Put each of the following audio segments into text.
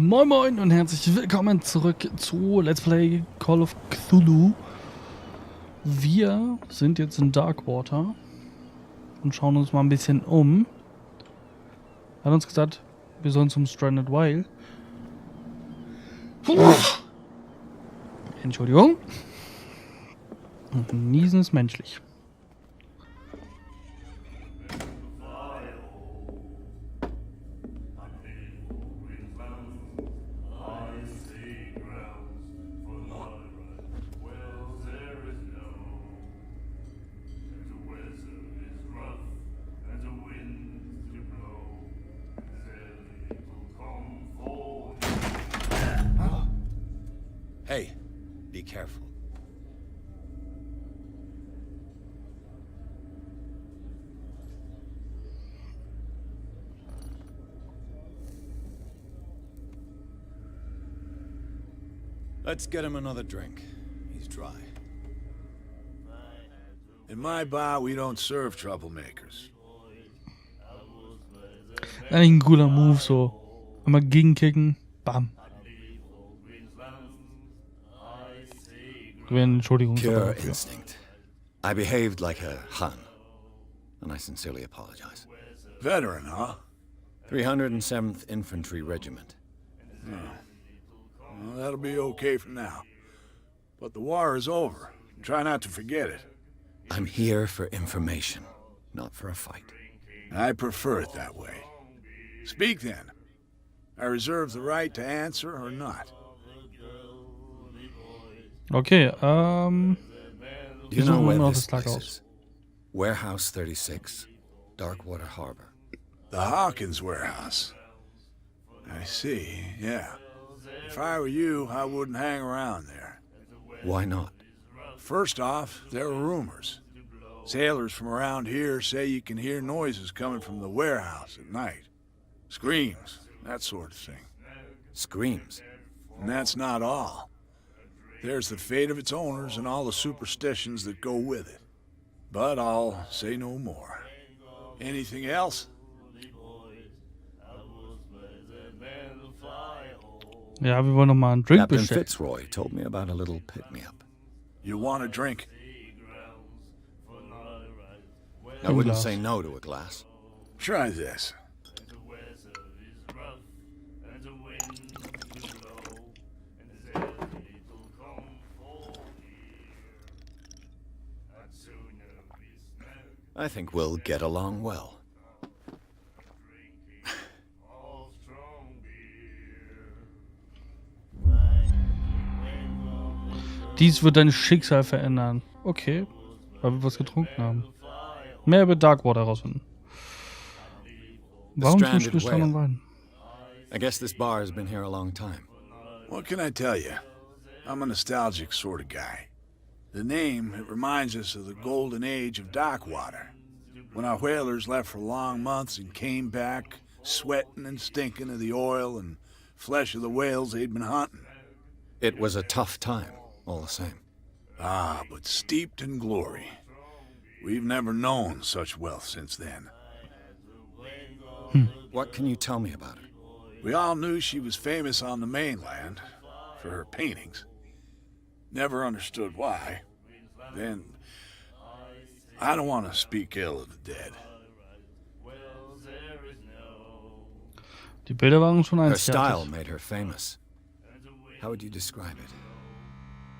Moin Moin und herzlich willkommen zurück zu Let's Play Call of Cthulhu. Wir sind jetzt in Darkwater und schauen uns mal ein bisschen um. Er hat uns gesagt, wir sollen zum Stranded Whale. Entschuldigung. Niesen ist menschlich. Hey, be careful. Let's get him another drink. He's dry. In my bar, we don't serve troublemakers. Eigentlich ein cooler Move, so. Einmal gegenkicken, bam. Entschuldigung. Pure instinct. I behaved like a Hun, and I sincerely apologize. Veteran, huh? 307th Infantry Regiment. Well, that'll be okay for now. But the war is over. Try not to forget it. I'm here for information, not for a fight. I prefer it that way. Speak then. I reserve the right to answer or not. Okay, Do you know where this place is? Warehouse 36, Darkwater Harbor. The Hawkins warehouse. I see, yeah. If I were you, I wouldn't hang around there. Why not? First off, there are rumors. Sailors from around here say you can hear noises coming from the warehouse at night. Screams, that sort of thing. Screams. And that's not all. There's the fate of its owners and all the superstitions that go with it. But I'll say no more. Anything else? ja, wir wollen noch mal einen Drink Captain bestellen. Fitzroy told me about a little pick-me-up. You want a drink? I wouldn't say no to a glass. Try this. I think we'll get along well. Dies wird dein Schicksal verändern. Okay, weil wir was getrunken haben. Mehr über Darkwater herausfinden. Warum zum Schluss Strand und Wein? I guess this bar has been here a long time. What can I tell you? I'm a nostalgic sort of guy. The name, it reminds us of the golden age of Darkwater, when our whalers left for long months and came back sweating and stinking of the oil and flesh of the whales they'd been hunting. It was a tough time, all the same. Ah, but steeped in glory. We've never known such wealth since then. What can you tell me about her? We all knew she was famous on the mainland for her paintings. Never understood why. Then, I don't want to speak ill of the dead. Die Bilder waren schon Her style einzigartig. made her famous. How would you describe it?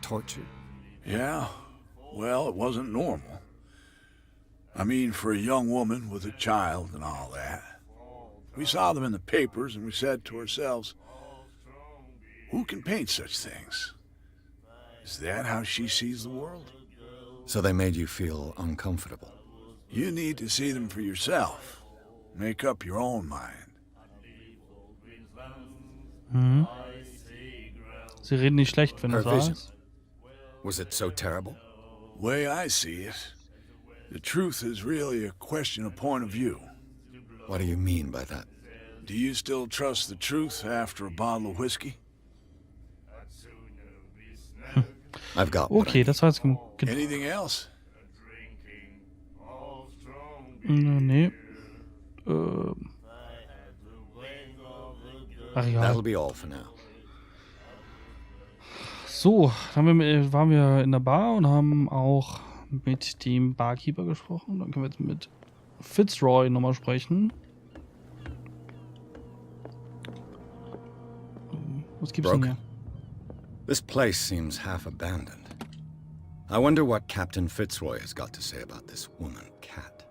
Tortured? Yeah, well, it wasn't normal. I mean, for a young woman with a child and all that. We saw them in the papers and we said to ourselves, who can paint such things? Is that how she sees the world? So they made you feel uncomfortable. You need to see them for yourself. Make up your own mind. Mhm. Sie reden nicht schlecht, wenn Her es wahr vision. ist. Was it so terrible? Way I see it, the truth is really a question of point of view. What do you mean by that? Do you still trust the truth after a bottle of whiskey? I've got what I Okay, need. das war jetzt Anything else? Nee. Ach ja. That'll be all for now. So, waren wir in der Bar und haben auch mit dem Barkeeper gesprochen. Dann können wir jetzt mit Fitzroy nochmal sprechen. Was gibt's denn hier? This place seems half abandoned. I wonder what Captain Fitzroy has got to say about this woman, Cat.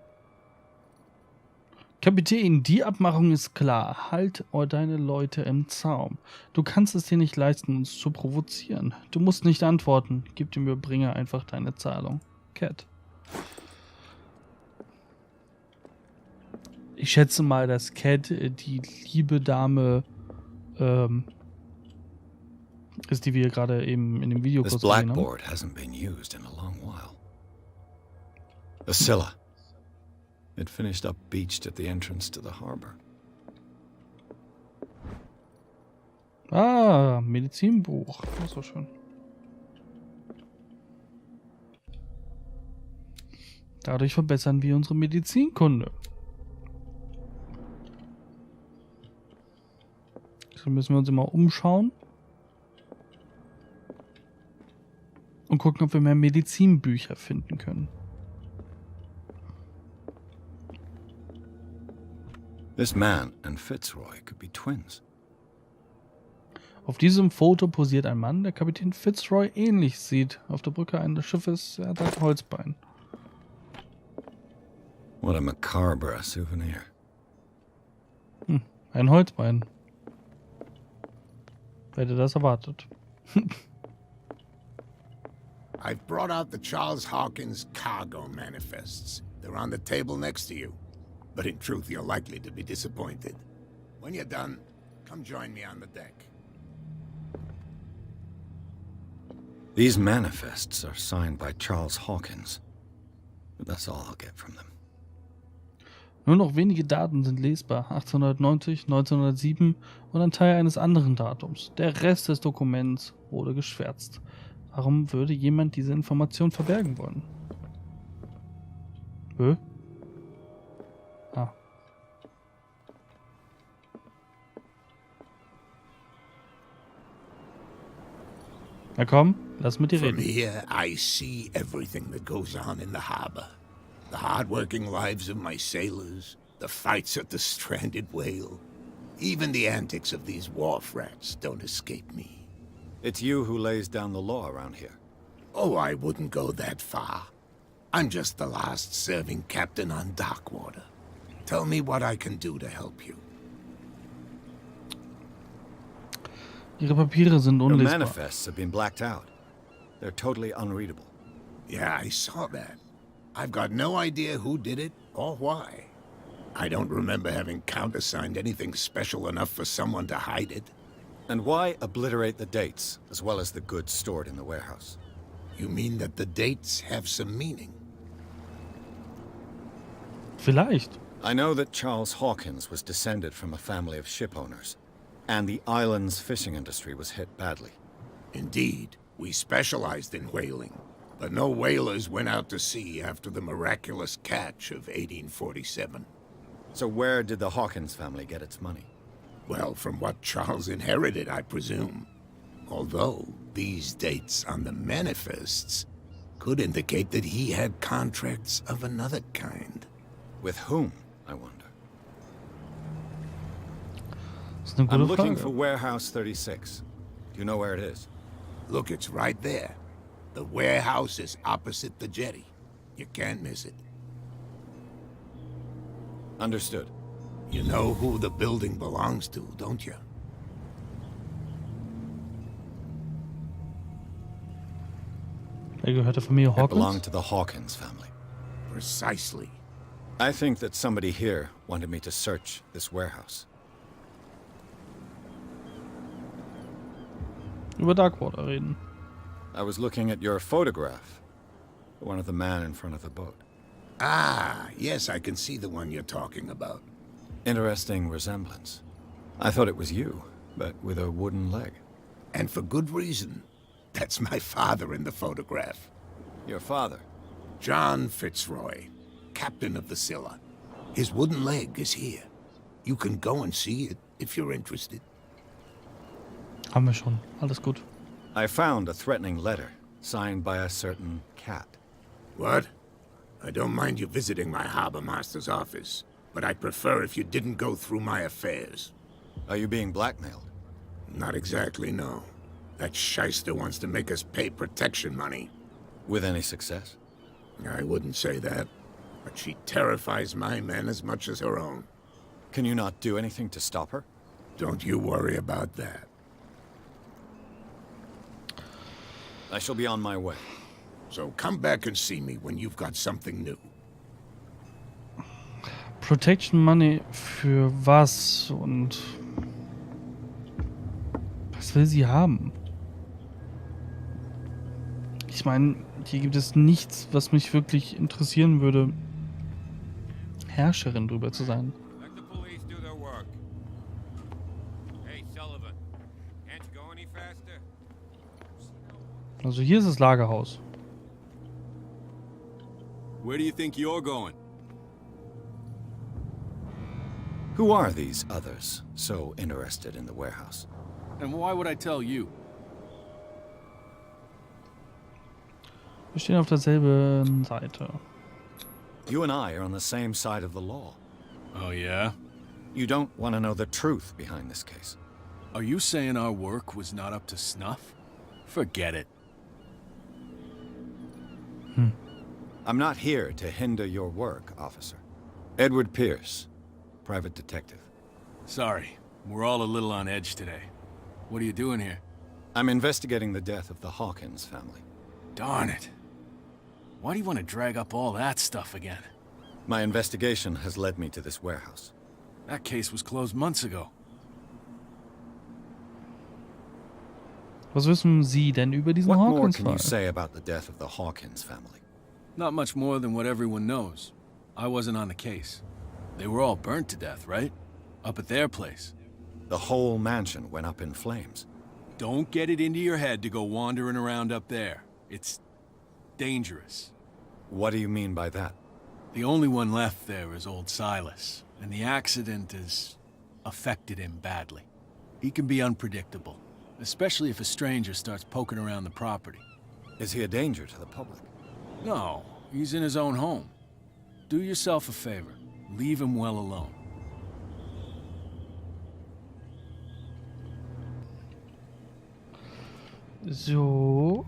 Kapitän, die Abmachung ist klar. Halt deine Leute im Zaum. Du kannst es dir nicht leisten, uns zu provozieren. Du musst nicht antworten. Gib dem Überbringer einfach deine Zahlung. Cat. Ich schätze mal, dass Cat die liebe Dame ist, die wir gerade eben in dem Video This kurz gesehen haben. blackboard hasn't been used in a long while. The Scylla. It finished up beached at the entrance to the harbor. Ah, Medizinbuch. Das war schön. Dadurch verbessern wir unsere Medizinkunde. So müssen wir uns immer umschauen. Und gucken, ob wir mehr Medizinbücher finden können. This man and Fitzroy could be twins. Auf diesem Foto posiert ein Mann, der Kapitän Fitzroy ähnlich sieht. Auf der Brücke eines Schiffes, er hat ein Holzbein. What a macabre souvenir. Ein Holzbein. Wer hätte das erwartet? I've brought out the Charles Hawkins cargo manifests. They're on the table next to you. But in truth, you're likely to be disappointed. When you're done, come join me on the deck. These manifests are signed by Charles Hawkins. But that's all I'll get from them. Nur noch wenige Daten sind lesbar. 1890, 1907 und ein Teil eines anderen Datums. Der Rest des Dokuments wurde geschwärzt. Warum würde jemand diese Information verbergen wollen? Ah. Na komm, lass mit dir From reden. here, I see everything that goes on in the harbor. The hard-working lives of my sailors, the fights at the stranded whale. Even the antics of these wharf rats don't escape me. It's you who lays down the law around here. Oh, I wouldn't go that far. I'm just the last serving captain on Darkwater. Tell me what I can do to help you. Ihre Papiere sind Your unlesbar. manifests have been blacked out. They're totally unreadable. Yeah, I saw that. I've got no idea who did it or why. I don't remember having countersigned anything special enough for someone to hide it. And why obliterate the dates, as well as the goods stored in the warehouse? You mean that the dates have some meaning? Vielleicht. I know that Charles Hawkins was descended from a family of ship owners, and the island's fishing industry was hit badly. Indeed, we specialized in whaling, but no whalers went out to sea after the miraculous catch of 1847. So where did the Hawkins family get its money? Well, from what Charles inherited, I presume. Although, these dates on the manifests could indicate that he had contracts of another kind. With whom, I wonder? Das ist eine I'm gute looking Frage. for Warehouse 36. Do you know where it is? Look, it's right there. The warehouse is opposite the jetty. You can't miss it. Understood. You know who the building belongs to, don't you? Er gehört der Familie It belonged Hawkins. to the Hawkins family. Precisely. I think that somebody here wanted me to search this warehouse. Über Darkwater reden. I was looking at your photograph. One of the man in front of the boat. Ah, yes, I can see the one you're talking about. Interesting resemblance. I thought it was you, but with a wooden leg. And for good reason. That's my father in the photograph. Your father? John Fitzroy, captain of the Scylla. His wooden leg is here. You can go and see it if you're interested. Haben wir schon. Alles gut. I found a threatening letter, signed by a certain cat. What? I don't mind you visiting my harbor master's office, but I'd prefer if you didn't go through my affairs. Are you being blackmailed? Not exactly, no. That shyster wants to make us pay protection money. With any success? I wouldn't say that, but she terrifies my men as much as her own. Can you not do anything to stop her? Don't you worry about that. I shall be on my way. So come back and see me when you've got something new. Protection Money für was und was will sie haben? Ich meine, hier gibt es nichts, was mich wirklich interessieren würde, Herrscherin drüber zu sein. Let the police do their work. Hey, Sullivan, can't you go any faster? Also hier ist das Lagerhaus. Where do you think you're going? Who are these others so interested in the warehouse? And why would I tell you? Wir stehen auf derselben Seite. You and I are on the same side of the law. Oh, yeah? You don't want to know the truth behind this case. Are you saying our work was not up to snuff? Forget it. I'm not here to hinder your work, officer. Edward Pierce, private detective. Sorry, we're all a little on edge today. What are you doing here? I'm investigating the death of the Hawkins family. Darn it. Why do you want to drag up all that stuff again? My investigation has led me to this warehouse. That case was closed months ago. Was wissen Sie denn über diesen What more Hawkins can you Fall? say about the death of the Hawkins family? Not much more than what everyone knows. I wasn't on the case. They were all burnt to death, right? Up at their place. The whole mansion went up in flames. Don't get it into your head to go wandering around up there. It's dangerous. What do you mean by that? The only one left there is old Silas, and the accident has affected him badly. He can be unpredictable, especially if a stranger starts poking around the property. Is he a danger to the public? No, he's in his own home. Do yourself a favor. Leave him well alone. So.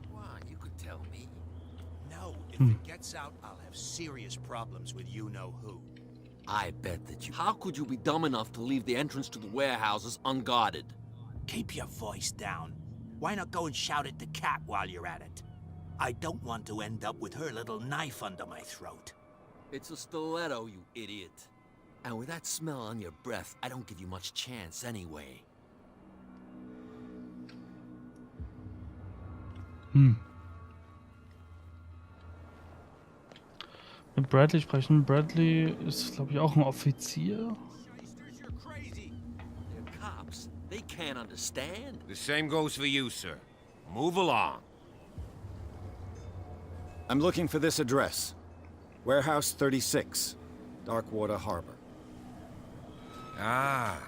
Come on, you could tell me. No, if it gets out, I'll have serious problems with you-know-who. I bet that you... How could you be dumb enough to leave the entrance to the warehouses unguarded? Keep your voice down. Why not go and shout at the cat while you're at it? I don't want to end up with her little knife under my throat. It's a stiletto, you idiot. And with that smell on your breath, I don't give you much chance anyway. Mit Bradley sprechen. Bradley ist, glaube ich, auch ein Offizier. Shysters, you're crazy. They're cops. They can't understand. The same goes for you, sir. Move along. I'm looking for this address. Warehouse 36, Darkwater Harbor. Ah.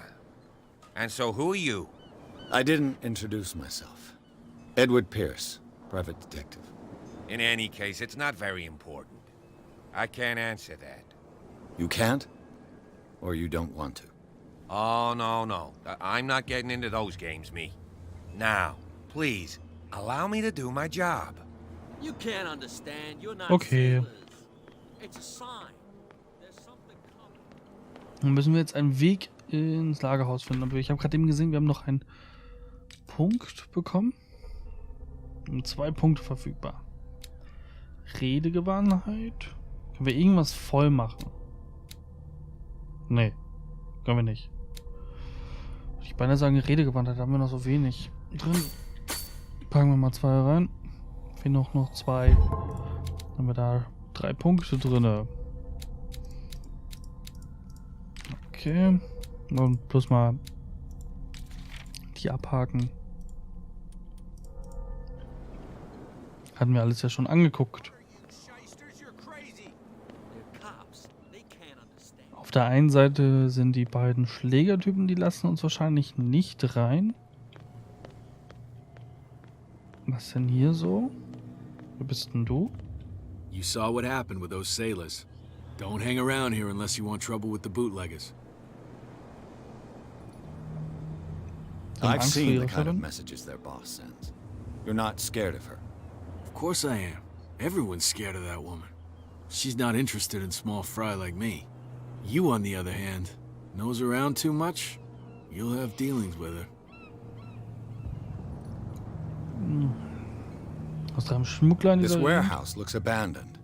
And so who are you? I didn't introduce myself. Edward Pierce, private detective. In any case, it's not very important. I can't answer that. You can't? Or you don't want to? Oh, no. I'm not getting into those games, me. Now, please, allow me to do my job. You can't understand. You're not Okay. sailors. It's a sign. There's something coming. Dann müssen wir jetzt einen Weg ins Lagerhaus finden. Aber ich habe gerade eben gesehen, wir haben noch einen Punkt bekommen. Und 2 Punkte verfügbar. Redegewandtheit. Können wir irgendwas voll machen? Nee, können wir nicht. Ich beinahe sagen, Redegewandtheit haben wir noch so wenig drin. Packen wir mal 2 rein. Fehlen noch 2. Dann haben wir da 3 Punkte drin. Okay. Und bloß mal die abhaken. Hatten wir alles ja schon angeguckt. Shysters, you're crazy. They're cops. They can't understand. Auf der einen Seite sind die beiden Schlägertypen, die lassen uns wahrscheinlich nicht rein. Was denn hier so? Wer bist denn du? You saw what happened with those sailors. Don't hang around here unless you want trouble with the bootleggers. I've Angst vor seen ihrer the kind of Führung? messages their boss sends. You're not scared of her. Of course I am. Everyone's scared of that woman. She's not interested in small fry like me. You, on the other hand, nose around too much, you'll have dealings with her. Aus deinem Schmuggler in This dieser Gegend? warehouse looks abandoned.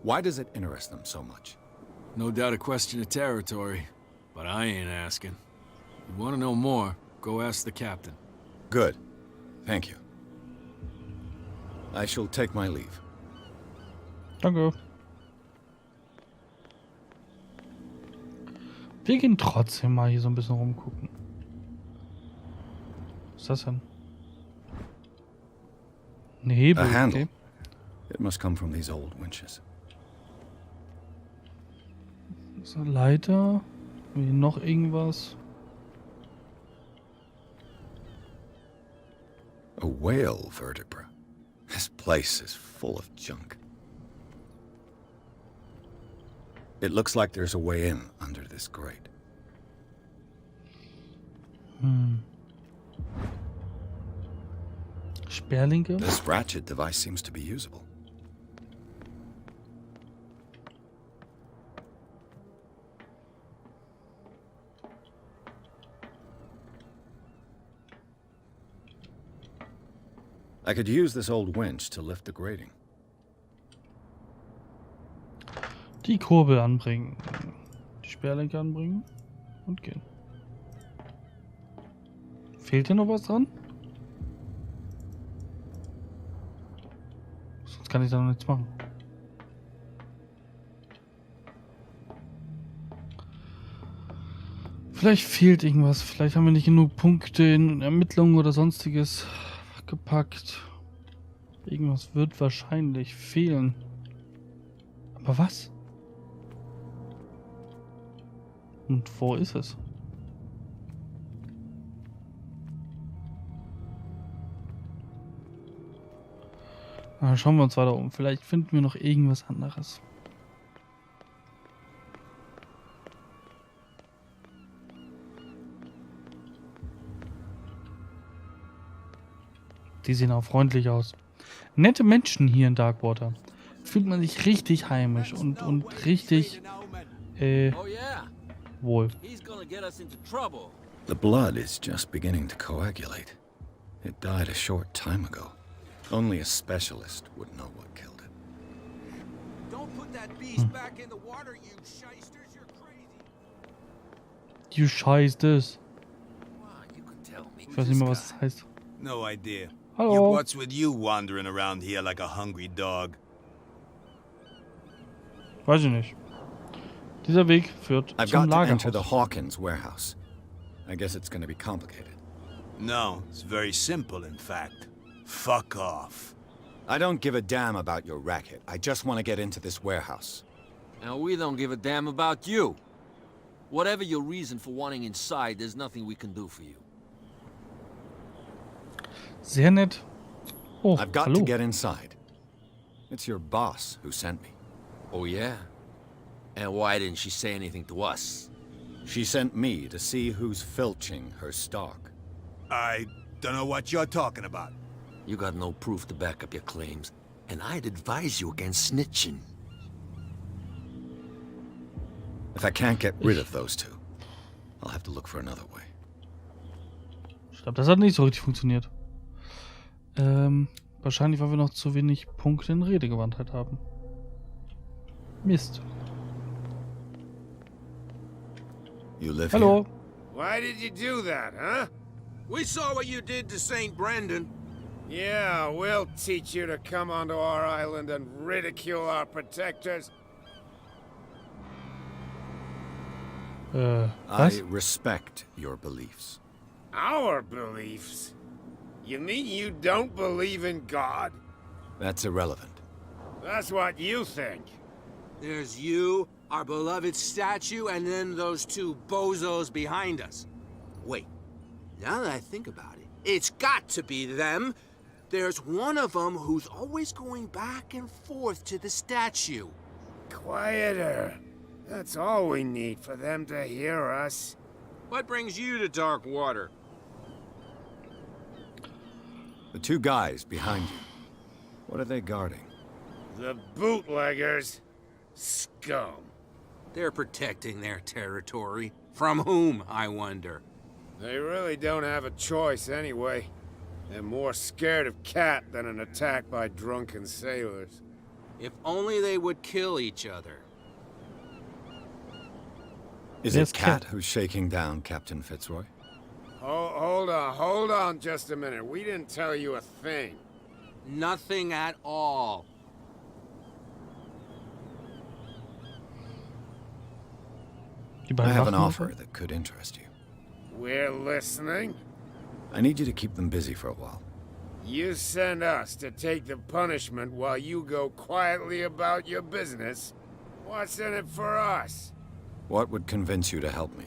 Why does it interest them so much? No doubt a question of territory, but I ain't asking. You want to know more, go ask the captain. Good. Thank you. I shall take my leave. Danke. Wir gehen trotzdem mal hier so ein bisschen rumgucken. Was ist das denn? Ein Hebel, A handle. okay. It must come from these old winches. Das ist eine Leiter. Wie noch irgendwas. A whale vertebra. This place is full of junk. It looks like there's a way in under this grate. Sperlinge. This ratchet device seems to be usable. I could use this old winch to lift the grating. Die Kurbel anbringen. Die Sperrlenker anbringen. Und gehen. Fehlt hier noch was dran? Sonst kann ich da noch nichts machen. Vielleicht fehlt irgendwas. Vielleicht haben wir nicht genug Punkte in Ermittlungen oder sonstiges gepackt. Irgendwas wird wahrscheinlich fehlen. Aber was? Und wo ist es? Na, schauen wir uns weiter um. Vielleicht finden wir noch irgendwas anderes. Die sehen auch freundlich aus. Nette Menschen hier in Darkwater. Fühlt man sich richtig heimisch und richtig Oh yeah, wohl. he's gonna get us into trouble. The blood is just beginning to coagulate. It died a short time ago. Only a specialist would know what killed it. Don't put that beast back in the water, you shysters. You're crazy. You Scheißes. Wow, you can tell me. Ich weiß nicht mehr, was das heißt. No idea. Hallo. What's with you wandering around here like a hungry dog? Weiß ich nicht. Dieser Weg führt I've zum got to enter the Lagerhaus. Hawkins warehouse. I guess it's going to be complicated. No, it's very simple, in fact. Fuck off. I don't give a damn about your racket. I just want to get into this warehouse. And we don't give a damn about you. Whatever your reason for wanting inside, there's nothing we can do for you. Sehr nett. Oh, I've got hallo. to get inside. It's your boss who sent me. Oh yeah? And why didn't she say anything to us? She sent me to see who's filching her stock. I don't know what you're talking about. You got no proof to back up your claims, and I'd advise you against snitching. If I can't get rid of those two, I'll have to look for another way. Ich glaube, das hat nicht so richtig funktioniert. Wahrscheinlich, weil wir noch zu wenig Punkte in Redegewandtheit haben. Mist. You live Hallo. here? Why did you do that, huh? We saw what you did to St. Brendan. Yeah, we'll teach you to come onto our island and ridicule our protectors. I Was? respect your beliefs. Our beliefs? You mean you don't believe in God? That's irrelevant. That's what you think. There's you Our beloved statue, and then those two bozos behind us. Wait, now that I think about it, it's got to be them. There's one of them who's always going back and forth to the statue. Quieter. That's all we need for them to hear us. What brings you to Darkwater? The two guys behind you. What are they guarding? The bootleggers. Scum. They're protecting their territory. From whom, I wonder? They really don't have a choice anyway. They're more scared of Cat than an attack by drunken sailors. If only they would kill each other. Is it Cat who's shaking down Captain Fitzroy? Hold on just a minute. We didn't tell you a thing. Nothing at all. I have an offer that could interest you. We're listening. I need you to keep them busy for a while. You send us to take the punishment while you go quietly about your business. What's in it for us? What would convince you to help me?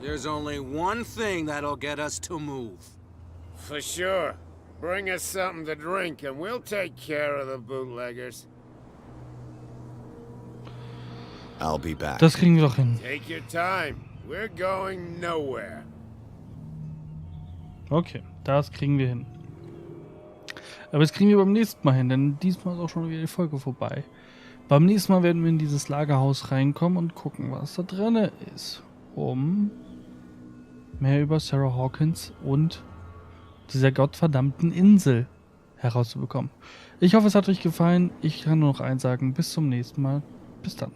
There's only one thing that'll get us to move. For sure. Bring us something to drink and we'll take care of the bootleggers. I'll be back. Das kriegen wir doch hin. Take your time. We're going nowhere. Okay, das kriegen wir hin. Aber das kriegen wir beim nächsten Mal hin, denn diesmal ist auch schon wieder die Folge vorbei. Beim nächsten Mal werden wir in dieses Lagerhaus reinkommen und gucken, was da drin ist, um mehr über Sarah Hawkins und dieser gottverdammten Insel herauszubekommen. Ich hoffe, es hat euch gefallen. Ich kann nur noch eins sagen. Bis zum nächsten Mal. Bis dann.